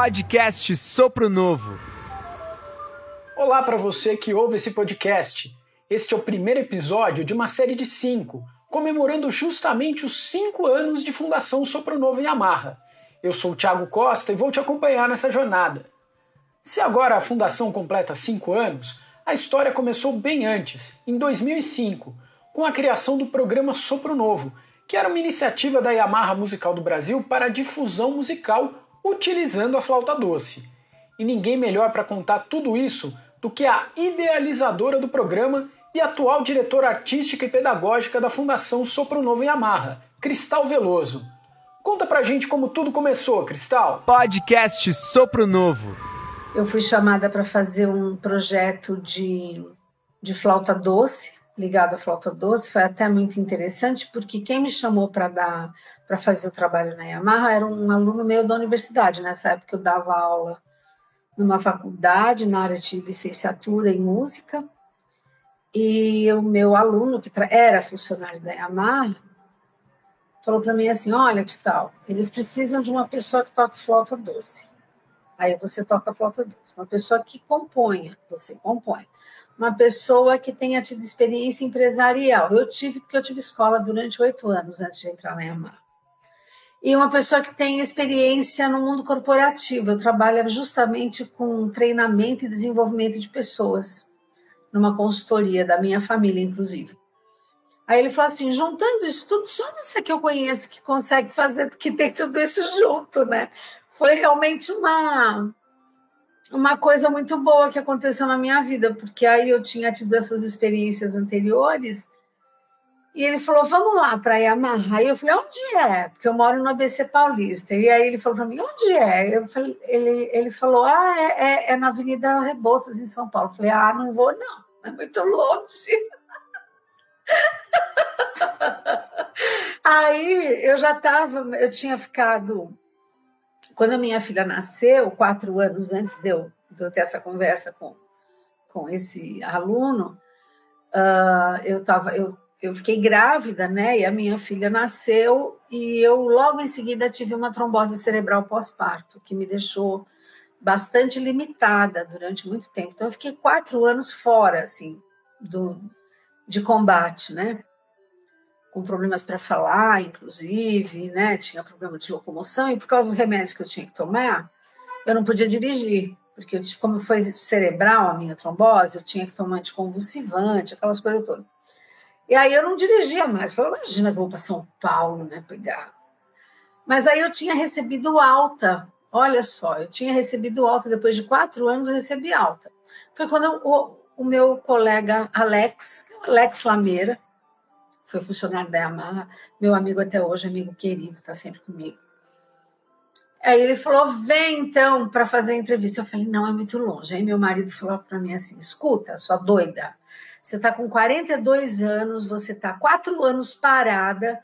Podcast Sopro Novo. Olá para você que ouve esse podcast. Este é o primeiro episódio de uma série de 5, comemorando justamente os 5 anos de Fundação Sopro Novo Yamaha. Eu sou o Thiago Costa e vou te acompanhar nessa jornada. Se agora a Fundação completa 5 anos, a história começou bem antes, em 2005, com a criação do programa Sopro Novo, que era uma iniciativa da Yamaha Musical do Brasil para a difusão musical utilizando a flauta doce. E ninguém melhor para contar tudo isso do que a idealizadora do programa e atual diretora artística e pedagógica da Fundação Sopro Novo Yamaha, Cristal Veloso. Conta pra gente como tudo começou, Cristal. Podcast Sopro Novo. Eu fui chamada para fazer um projeto de flauta doce, ligado à flauta doce. Foi até muito interessante, porque quem me chamou para fazer o trabalho na Yamaha era um aluno meu da universidade. Nessa época eu dava aula numa faculdade, na área de licenciatura em música, e o meu aluno, que era funcionário da Yamaha, falou para mim assim: olha, Cristal, eles precisam de uma pessoa que toque flauta doce. Aí você toca flauta doce. Uma pessoa que componha, você compõe. Uma pessoa que tenha tido experiência empresarial. Eu tive, porque eu tive escola durante 8 anos antes de entrar na Yamaha. E uma pessoa que tem experiência no mundo corporativo. Eu trabalho justamente com treinamento e desenvolvimento de pessoas, numa consultoria da minha família, inclusive. Aí ele falou assim: juntando isso tudo, só você que eu conheço que consegue fazer, que tem tudo isso junto, né? Foi realmente uma coisa muito boa que aconteceu na minha vida, porque aí eu tinha tido essas experiências anteriores. E ele falou: vamos lá para Yamaha. Aí eu falei: onde é? Porque eu moro no ABC Paulista. E aí ele falou para mim: onde é? Eu falei, ele falou: é na Avenida Rebouças, em São Paulo. Eu falei: não vou não, é muito longe. Aí eu tinha ficado, quando a minha filha nasceu, 4 anos antes de eu ter essa conversa com esse aluno, eu fiquei grávida, né? E a minha filha nasceu e eu logo em seguida tive uma trombose cerebral pós-parto, que me deixou bastante limitada durante muito tempo. Então eu fiquei 4 anos fora, assim, de combate, né? Com problemas para falar, inclusive, né? Tinha problema de locomoção e por causa dos remédios que eu tinha que tomar, eu não podia dirigir, porque como foi cerebral a minha trombose, eu tinha que tomar anticonvulsivante, aquelas coisas todas. E aí eu não dirigia mais. Eu falei: imagina que eu vou para São Paulo, né, pegar. Mas aí eu tinha recebido alta. Olha só, eu tinha recebido alta. Depois de 4 anos eu recebi alta. Foi quando o meu colega Alex Lameira, foi funcionário da Yamaha, meu amigo até hoje, amigo querido, está sempre comigo. Aí ele falou: vem então para fazer a entrevista. Eu falei: não, é muito longe. Aí meu marido falou para mim assim: escuta, sua doida, você está com 42 anos, você está 4 anos parada,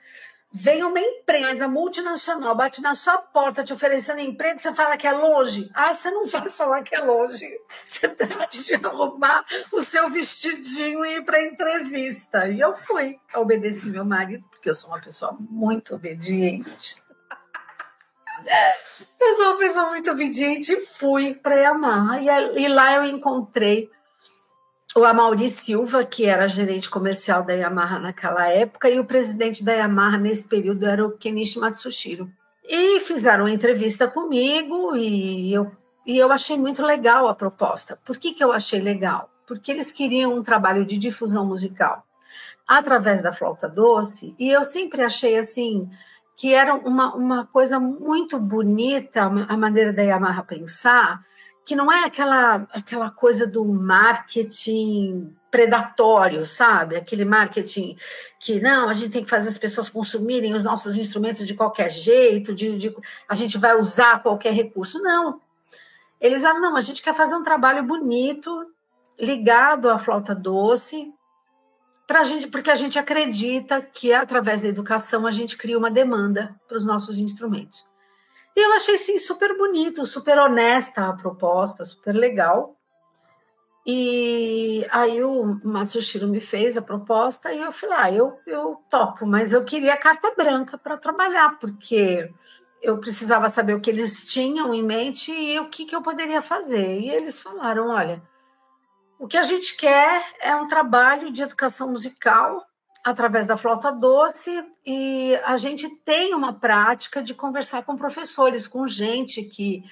vem uma empresa multinacional, bate na sua porta te oferecendo emprego, você fala que é longe? Você não vai falar que é longe. Você trate de arrumar o seu vestidinho e ir para a entrevista. E eu fui, obedeci meu marido, porque eu sou uma pessoa muito obediente. Eu sou uma pessoa muito obediente e fui para a Yamaha. E lá eu encontrei o Amaury Silva, que era gerente comercial da Yamaha naquela época, e o presidente da Yamaha nesse período era o Kenichi Matsushiro. E fizeram uma entrevista comigo e eu achei muito legal a proposta. Por que eu achei legal? Porque eles queriam um trabalho de difusão musical através da flauta doce, e eu sempre achei assim que era uma coisa muito bonita a maneira da Yamaha pensar, que não é aquela coisa do marketing predatório, sabe? Aquele marketing que, não, a gente tem que fazer as pessoas consumirem os nossos instrumentos de qualquer jeito, a gente vai usar qualquer recurso. Não. Eles falam: não, a gente quer fazer um trabalho bonito, ligado à flauta doce, porque a gente acredita que, através da educação, a gente cria uma demanda para os nossos instrumentos. E eu achei, sim, super bonito, super honesta a proposta, super legal. E aí o Matsushiro me fez a proposta e eu falei: eu topo, mas eu queria carta branca para trabalhar, porque eu precisava saber o que eles tinham em mente e o que eu poderia fazer. E eles falaram, olha, o que a gente quer é um trabalho de educação musical através da flauta doce, e a gente tem uma prática de conversar com professores, com gente que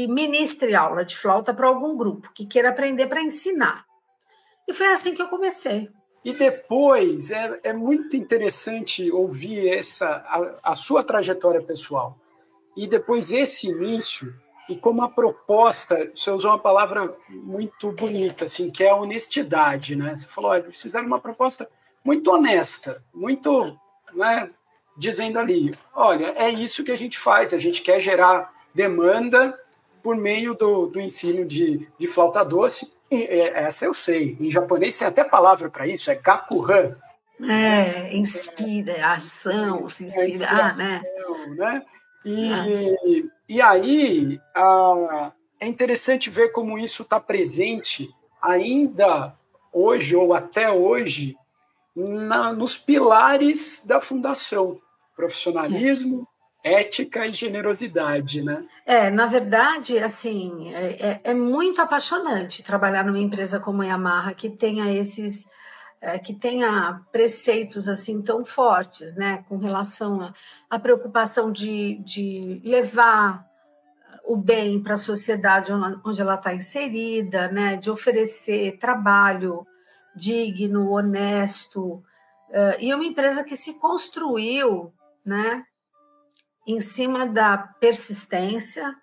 ministre aula de flauta para algum grupo, que queira aprender para ensinar. E foi assim que eu comecei. E depois, é muito interessante ouvir a sua trajetória pessoal. E depois esse início, e como a proposta, você usou uma palavra muito bonita, assim, que é a honestidade, né? Você falou, olha, eles fizeram uma proposta muito honesta, muito, né, dizendo ali, olha, é isso que a gente faz, a gente quer gerar demanda por meio do ensino de flauta doce. E essa eu sei, em japonês tem até palavra para isso, é gakuhan. Inspiração, se inspirar, né? E aí é interessante ver como isso está presente ainda hoje, ou até hoje, nos pilares da fundação: profissionalismo, ética e generosidade, né? Na verdade, assim, é muito apaixonante trabalhar numa empresa como a Yamaha, que tenha que tenha preceitos assim tão fortes, né, com relação à preocupação de levar o bem para a sociedade onde ela está inserida, né, de oferecer trabalho digno, honesto, e uma empresa que se construiu, né, em cima da persistência,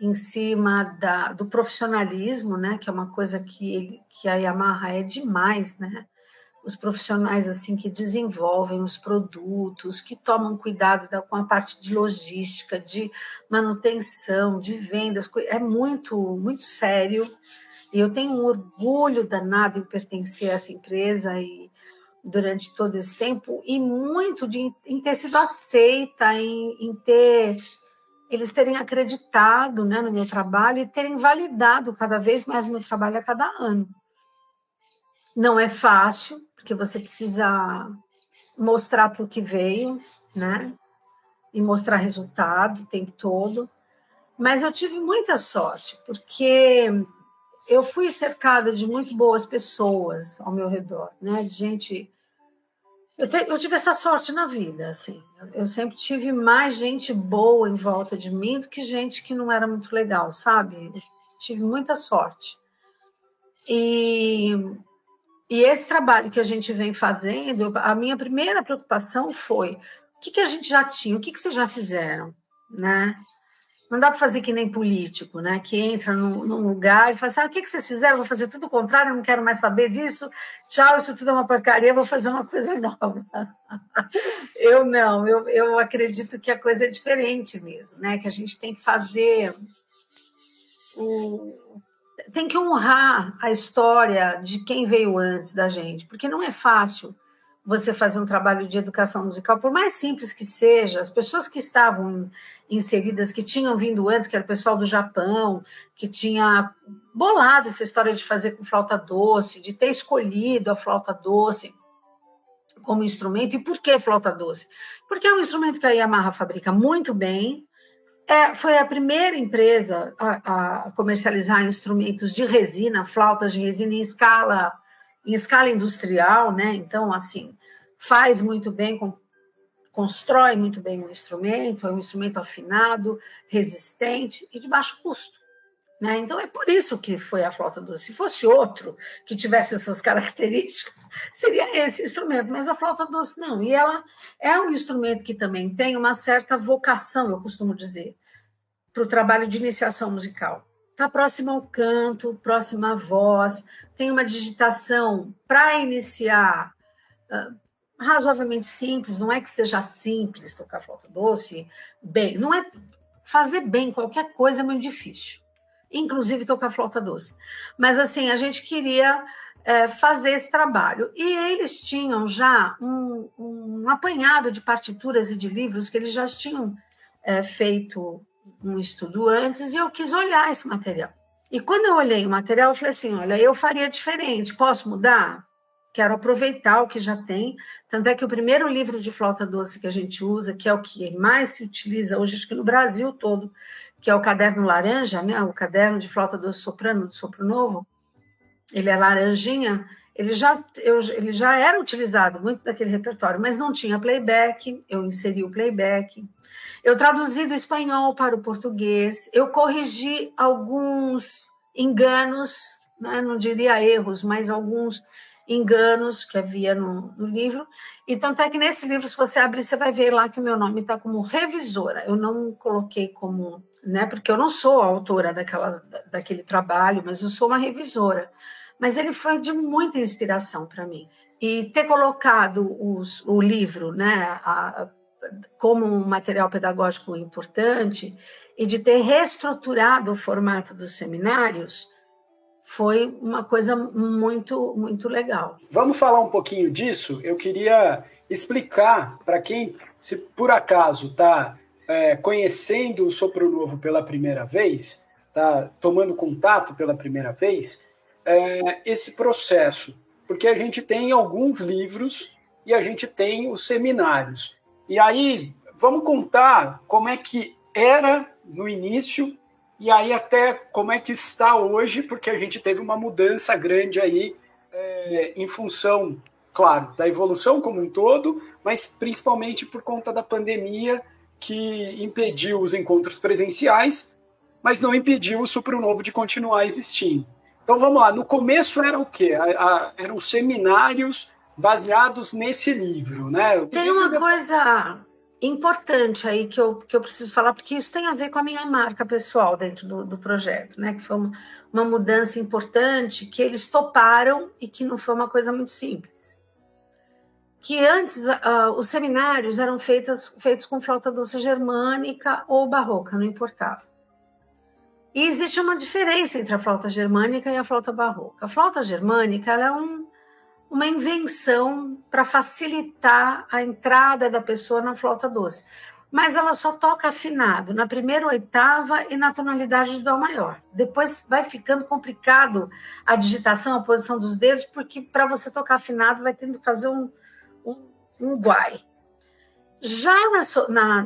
em cima do profissionalismo, né, que é uma coisa que a Yamaha é demais, né? Os profissionais assim que desenvolvem os produtos, que tomam cuidado com a parte de logística, de manutenção, de vendas, é muito, muito sério. E eu tenho um orgulho danado em pertencer a essa empresa e durante todo esse tempo, e muito em ter sido aceita, em ter eles terem acreditado, né, no meu trabalho e terem validado cada vez mais o meu trabalho a cada ano. Não é fácil, porque você precisa mostrar para o que veio, né? E mostrar resultado o tempo todo. Mas eu tive muita sorte, porque eu fui cercada de muito boas pessoas ao meu redor, né? De gente. Eu tive essa sorte na vida, assim. Eu sempre tive mais gente boa em volta de mim do que gente que não era muito legal, sabe? Eu tive muita sorte. E esse trabalho que a gente vem fazendo, a minha primeira preocupação foi o que a gente já tinha, o que vocês já fizeram, né? Não dá para fazer que nem político, né? Que entra num lugar e fala assim, o que vocês fizeram? Eu vou fazer tudo o contrário, eu não quero mais saber disso. Tchau, isso tudo é uma porcaria, eu vou fazer uma coisa nova. Eu não, eu acredito que a coisa é diferente mesmo, né? Que a gente tem que fazer tem que honrar a história de quem veio antes da gente, porque não é fácil você fazer um trabalho de educação musical, por mais simples que seja. As pessoas que estavam inseridas, que tinham vindo antes, que era o pessoal do Japão, que tinha bolado essa história de fazer com flauta doce, de ter escolhido a flauta doce como instrumento. E por que flauta doce? Porque é um instrumento que a Yamaha fabrica muito bem. Foi a primeira empresa a comercializar instrumentos de resina, flautas de resina em escala industrial, né? Então, assim, faz muito bem, constrói muito bem o instrumento, é um instrumento afinado, resistente e de baixo custo, né? Então, é por isso que foi a flauta doce. Se fosse outro que tivesse essas características, seria esse instrumento, mas a flauta doce não. E ela é um instrumento que também tem uma certa vocação, eu costumo dizer, para o trabalho de iniciação musical. Está próximo ao canto, próxima à voz, tem uma digitação para iniciar razoavelmente simples, não é que seja simples tocar flauta doce bem, não é fazer bem qualquer coisa é muito difícil, inclusive tocar flauta doce. Mas assim, a gente queria fazer esse trabalho. E eles tinham já um apanhado de partituras e de livros que eles já tinham feito um estudo antes, e eu quis olhar esse material. E quando eu olhei o material, eu falei assim, olha, eu faria diferente, posso mudar? quero aproveitar o que já tem. Tanto é que o primeiro livro de flauta doce que a gente usa, que é o que mais se utiliza hoje, acho que no Brasil todo, que é o caderno laranja, né? O caderno de flauta doce soprano, do Sopro Novo, ele é laranjinha, ele já era utilizado muito daquele repertório, mas não tinha playback, eu inseri o playback. Eu traduzi do espanhol para o português, eu corrigi alguns enganos, né? Não diria erros, mas alguns enganos que havia no livro. E tanto é que nesse livro, se você abrir, você vai ver lá que o meu nome está como revisora. Eu não coloquei como, né? Porque eu não sou a autora daquele trabalho, mas eu sou uma revisora. Mas ele foi de muita inspiração para mim. E ter colocado o livro, né, como um material pedagógico importante e de ter reestruturado o formato dos seminários foi uma coisa muito, muito legal. Vamos falar um pouquinho disso? Eu queria explicar para quem, se por acaso está conhecendo o Sopro Novo pela primeira vez, está tomando contato pela primeira vez, esse processo. Porque a gente tem alguns livros e a gente tem os seminários. E aí, vamos contar como é que era no início e aí até como é que está hoje, porque a gente teve uma mudança grande aí em função, claro, da evolução como um todo, mas principalmente por conta da pandemia que impediu os encontros presenciais, mas não impediu o Sopro Novo de continuar existindo. Então vamos lá, no começo era o quê? Eram seminários baseados nesse livro, né? Tem uma coisa importante aí que eu preciso falar, porque isso tem a ver com a minha marca pessoal dentro do projeto, né? Que foi uma mudança importante que eles toparam e que não foi uma coisa muito simples. Que antes os seminários eram feitos com flauta doce germânica ou barroca, não importava. E existe uma diferença entre a flauta germânica e a flauta barroca. A flauta germânica ela é uma invenção para facilitar a entrada da pessoa na flauta doce. Mas ela só toca afinado na primeira oitava e na tonalidade de Dó maior. Depois vai ficando complicado a digitação, a posição dos dedos, porque para você tocar afinado vai tendo que fazer um guai. Já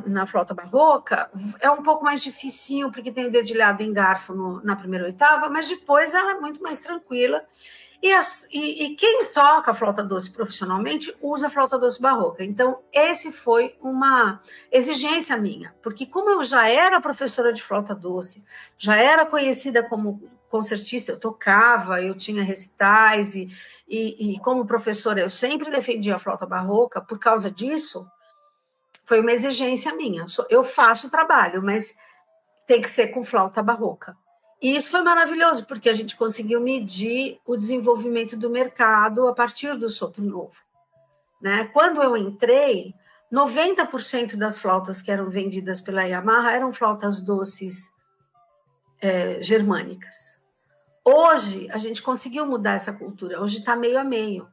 na flauta barroca é um pouco mais dificinho, porque tem o dedilhado em garfo na primeira oitava, mas depois ela é muito mais tranquila. E quem toca a flauta doce profissionalmente usa a flauta doce barroca. Então, esse foi uma exigência minha, porque como eu já era professora de flauta doce, já era conhecida como concertista, eu tocava, eu tinha recitais, e como professora eu sempre defendi a flauta barroca, por causa disso, foi uma exigência minha. Eu faço o trabalho, mas tem que ser com flauta barroca. E isso foi maravilhoso, porque a gente conseguiu medir o desenvolvimento do mercado a partir do Sopro Novo. Né? Quando eu entrei, 90% das flautas que eram vendidas pela Yamaha eram flautas doces germânicas. Hoje, a gente conseguiu mudar essa cultura. Hoje está meio a meio.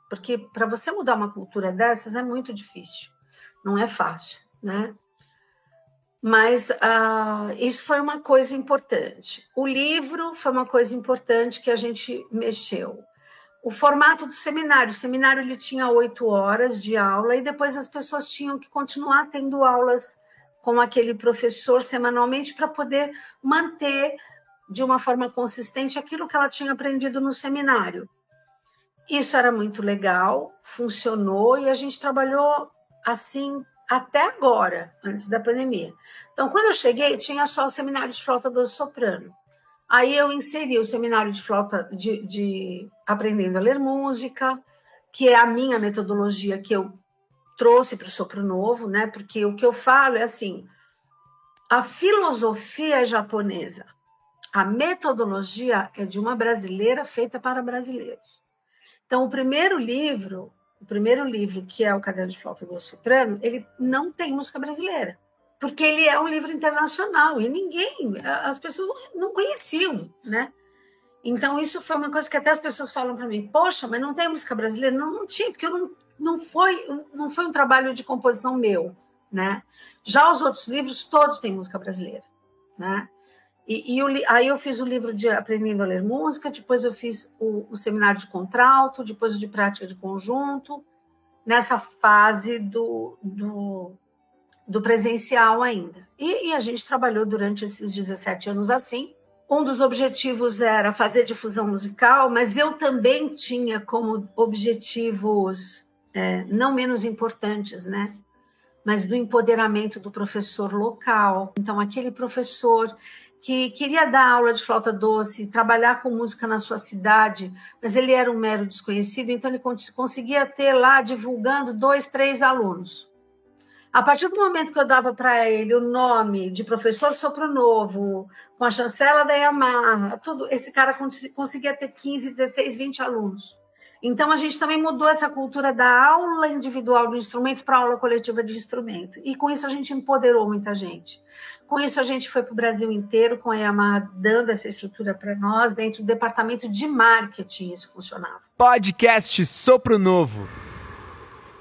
Porque para você mudar uma cultura dessas é muito difícil. Não é fácil, né? Mas isso foi uma coisa importante. O livro foi uma coisa importante que a gente mexeu. O formato do seminário. O seminário ele tinha 8 horas de aula e depois as pessoas tinham que continuar tendo aulas com aquele professor semanalmente para poder manter de uma forma consistente aquilo que ela tinha aprendido no seminário. Isso era muito legal, funcionou e a gente trabalhou assim até agora, antes da pandemia. Então, quando eu cheguei, tinha só o seminário de flauta doce soprano. Aí eu inseri o seminário de flauta de aprendendo a ler música, que é a minha metodologia que eu trouxe para o Sopro Novo, né? Porque o que eu falo é assim, a filosofia é japonesa, a metodologia é de uma brasileira feita para brasileiros. Então, o primeiro livro, que é o Caderno de Flauta doce soprano, ele não tem música brasileira, porque ele é um livro internacional e as pessoas não conheciam, né? Então, isso foi uma coisa que até as pessoas falam para mim, poxa, mas não tem música brasileira? Não tinha, porque não foi um trabalho de composição meu, né? Já os outros livros, todos têm música brasileira, né? Aí eu fiz o livro de Aprendendo a Ler Música, depois eu fiz o seminário de contralto, depois o de prática de conjunto, nessa fase do presencial ainda. E a gente trabalhou durante esses 17 anos assim. Um dos objetivos era fazer difusão musical, mas eu também tinha como objetivos não menos importantes, né? Mas do empoderamento do professor local. Então, aquele professor que queria dar aula de flauta doce, trabalhar com música na sua cidade, mas ele era um mero desconhecido, então ele conseguia ter lá, divulgando 2, 3 alunos. A partir do momento que eu dava para ele o nome de professor Sopronovo, com a chancela da Yamaha, tudo, esse cara conseguia ter 15, 16, 20 alunos. Então, a gente também mudou essa cultura da aula individual do instrumento para a aula coletiva de instrumento. E com isso a gente empoderou muita gente. Com isso a gente foi para o Brasil inteiro, com a Yamaha dando essa estrutura para nós, dentro do departamento de marketing isso funcionava. Podcast Sopro Novo.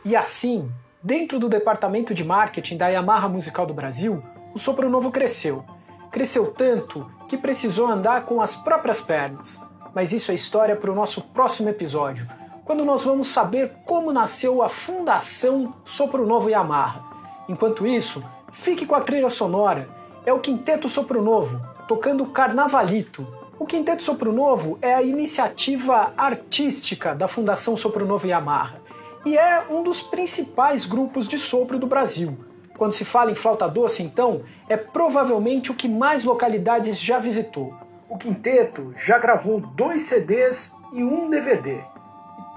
E assim, dentro do departamento de marketing da Yamaha Musical do Brasil, o Sopro Novo cresceu. Cresceu tanto que precisou andar com as próprias pernas. Mas isso é história para o nosso próximo episódio, quando nós vamos saber como nasceu a Fundação Sopro Novo Yamaha. Enquanto isso, fique com a trilha sonora. É o Quinteto Sopro Novo, tocando Carnavalito. O Quinteto Sopro Novo é a iniciativa artística da Fundação Sopro Novo Yamaha e é um dos principais grupos de sopro do Brasil. Quando se fala em flauta doce, então, é provavelmente o que mais localidades já visitou. O Quinteto já gravou 2 CDs e 1 DVD.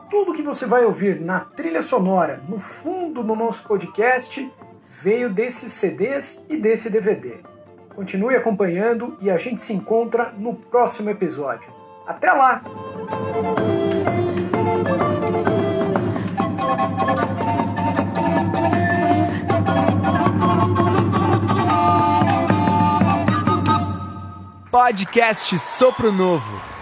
Tudo que você vai ouvir na trilha sonora, no fundo do nosso podcast, veio desses CDs e desse DVD. Continue acompanhando e a gente se encontra no próximo episódio. Até lá! Podcast Sopro Novo.